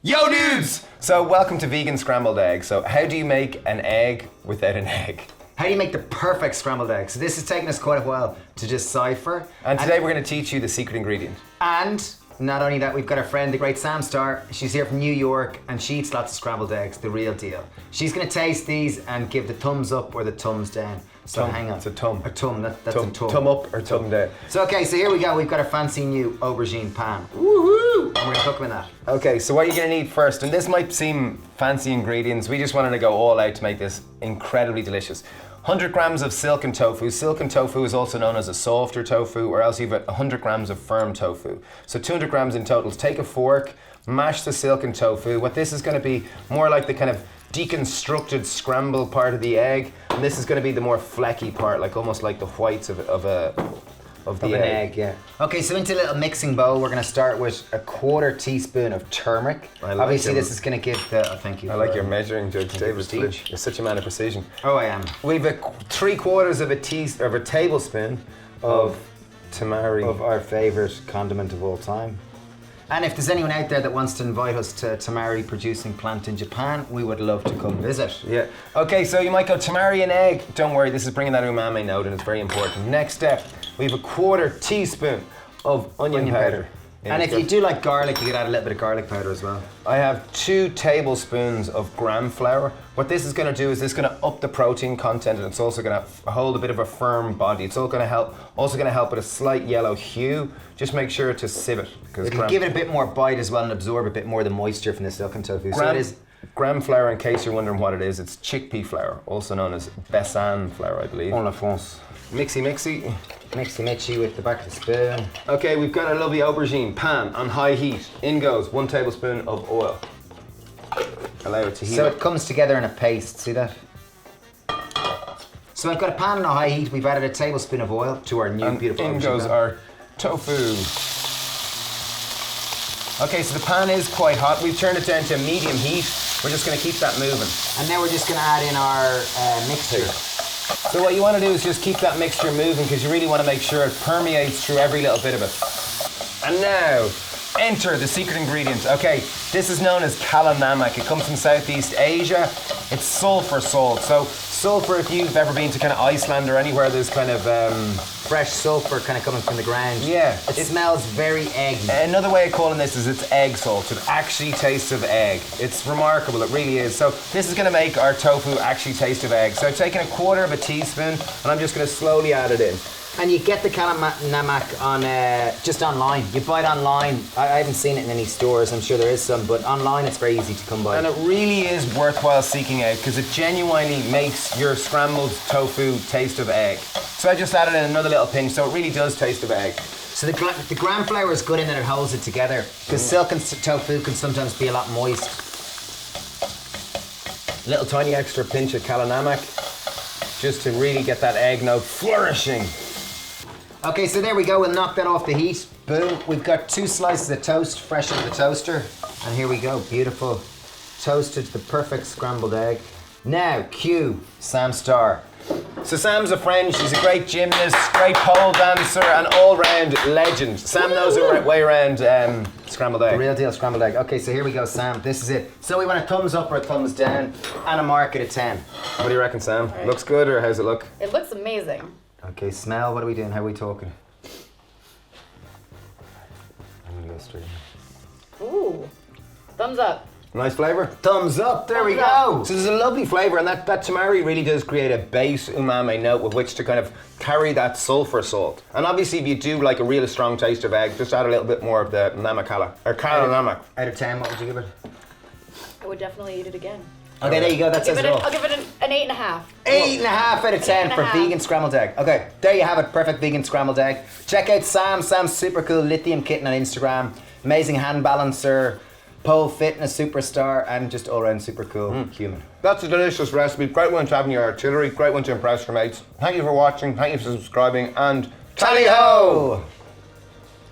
Yo dudes! So welcome to vegan scrambled egg. So how do you make an egg without an egg? How do you make the perfect scrambled egg? So this has taken us quite a while to decipher. And today we're going to teach you the secret ingredient. And not only that, we've got our friend, the great Sam Starr. She's here from New York and she eats lots of scrambled eggs, the real deal. She's going to taste these and give the thumbs up or the thumbs down. So hang on. It's a tum. A tum, that's a tum. Tum up or tum down. So okay, so here we go. We've got our fancy new aubergine pan. Woohoo! And we're going to cook them in that. Okay, so what you're going to need first, and this might seem fancy ingredients, we just wanted to go all out to make this incredibly delicious. 100 grams of silken tofu. Silken tofu is also known as a softer tofu, or else you've got 100 grams of firm tofu. So 200 grams in total. Take a fork, mash the silken tofu. What this is going to be more like the kind of deconstructed scrambled part of the egg, and this is going to be the more flecky part, like almost like the whites of an egg. Yeah. Okay, so into a little mixing bowl, we're going to start with a 1/4 teaspoon of turmeric. Obviously, this is going to give the. Thank you. I like your measuring, Judge David. You're such a man of precision. Oh, I am. We've a 3/4 of a tablespoon of tamari, of our favorite condiment of all time. And if there's anyone out there that wants to invite us to tamari producing plant in Japan, we would love to come visit. Yeah. Okay, so you might go tamari and egg. Don't worry, this is bringing that umami note and it's very important. Next step, we have a 1/4 teaspoon of onion powder. And if you do like garlic, you could add a little bit of garlic powder as well. I have 2 tablespoons of gram flour. What this is going to do is this is going to up the protein content, and it's also going to hold a bit of a firm body. It's also going to help with a slight yellow hue. Just make sure to sieve it. It'll give it a bit more bite as well and absorb a bit more of the moisture from the silken tofu. So it is gram flour, in case you're wondering what it is, it's chickpea flour, also known as besan flour, I believe. En la France. Mixy mixy. Mixy mixy with the back of the spoon. Okay, we've got a lovely aubergine pan on high heat. In goes 1 tablespoon of oil. Allow it to heat. So it comes together in a paste, see that? So I've got a pan on a high heat. We've added a tablespoon of oil to our new beautiful aubergine. In goes our tofu. Okay, so the pan is quite hot. We've turned it down to medium heat. We're just going to keep that moving. And now we're just going to add in our mixture. So what you want to do is just keep that mixture moving because you really want to make sure it permeates through every little bit of it. And now, enter the secret ingredient. Okay, this is known as kala namak. It comes from Southeast Asia. It's sulfur salt. So sulfur, if you've ever been to kind of Iceland or anywhere there's kind of fresh sulfur kind of coming from the ground. Yeah. It smells very eggy. Another way of calling this is it's egg salt. It actually tastes of egg. It's remarkable, it really is. So this is going to make our tofu actually taste of egg. So I've taken a 1/4 teaspoon and I'm just going to slowly add it in. And you get the kala namak on just online. You buy it online. I haven't seen it in any stores. I'm sure there is some, but online it's very easy to come by. And it really is worthwhile seeking out because it genuinely makes your scrambled tofu taste of egg. So I just added in another little pinch, so it really does taste of egg. So the gram flour is good in that it holds it together because silken tofu can sometimes be a lot moist. Little tiny extra pinch of kala namak just to really get that egg note flourishing. Okay, so there we go. We'll knock that off the heat. Boom. We've got 2 slices of toast fresh out of the toaster. And here we go. Beautiful. Toasted to the perfect scrambled egg. Now, cue Sam Starr. So Sam's a friend. She's a great gymnast, great pole dancer, and all-round legend. Sam knows her way around scrambled egg. The real deal scrambled egg. Okay, so here we go, Sam. This is it. So we want a thumbs up or a thumbs down and a mark at a 10. What do you reckon, Sam? Right. Looks good, or how's it look? It looks amazing. Okay, smell. What are we doing? How are we talking? I'm gonna go straight. Ooh, thumbs up. Nice flavour? Thumbs up, there we go. So there's a lovely flavour, and that tamari really does create a base umami note with which to kind of carry that sulfur salt. And obviously if you do like a real strong taste of egg, just add a little bit more of the namakala, or kala namak. Out of 10, what would you give it? I would definitely eat it again. Okay, there you go, that says it all. I'll give it an 8.5. 8.5 out of 10 for vegan scrambled egg. Okay, there you have it, perfect vegan scrambled egg. Check out Sam's super cool lithium kitten on Instagram. Amazing hand balancer, pole fitness superstar, and just all around super cool human. That's a delicious recipe. Great one to have in your artillery. Great one to impress your mates. Thank you for watching. Thank you for subscribing. And tally ho!